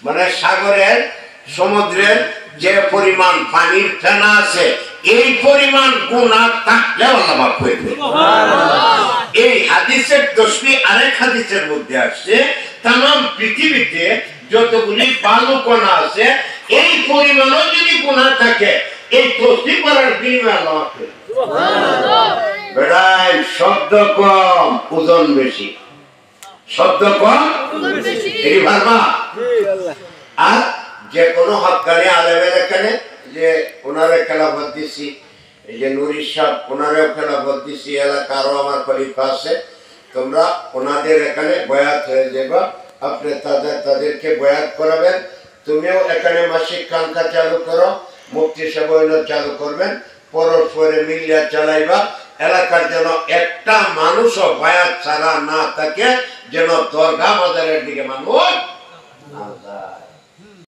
মানে সাগরের সমুদ্রের যে পরিমাণ পানির ফেনা আছে এই পরিমাণ গুনাহ থাকলে আল্লাহ মাফ করে দেবে। এই হাদিসের তসবিহ আরেক হাদিসের মধ্যে আসছে तमाम পৃথিবীতে যতগুলি বালু কণা আছে এই পরিমাণও যদি গুনাহ থাকে এই তসবিহ পড়ার বিনিময়ে আল্লাহ মাফ করে দেবে। সুবহানাল্লাহ। বেড়াই শব্দ কম ওজন বেশি, শব্দ কম ওজন বেশি, এই ভাবা। আর যে কোনো হক্কানি আলেমের এখানে যে ওনারে খেলাফত দিছি, এই যে নুরি সাহেব ওনারেও খেলাফত দিছি, এলাকারও আমার খলিফা আছে, তোমরা ওনাদের এখানে বয়াত হয়ে যাবা, আপনি তাদেরকে বয়াত করাবেন। তুমিও এখানে মাসিক কাঙ্ক্ষা চালু করো, মুফতি সাহেব চালু করবেন, পরস্পরে মিলিয়া চালাইবা। এলাকার যেন একটা মানুষও বয়াত ছাড়া না থাকে, যেন দরগা বাজারের দিকে মানুষ না যায়।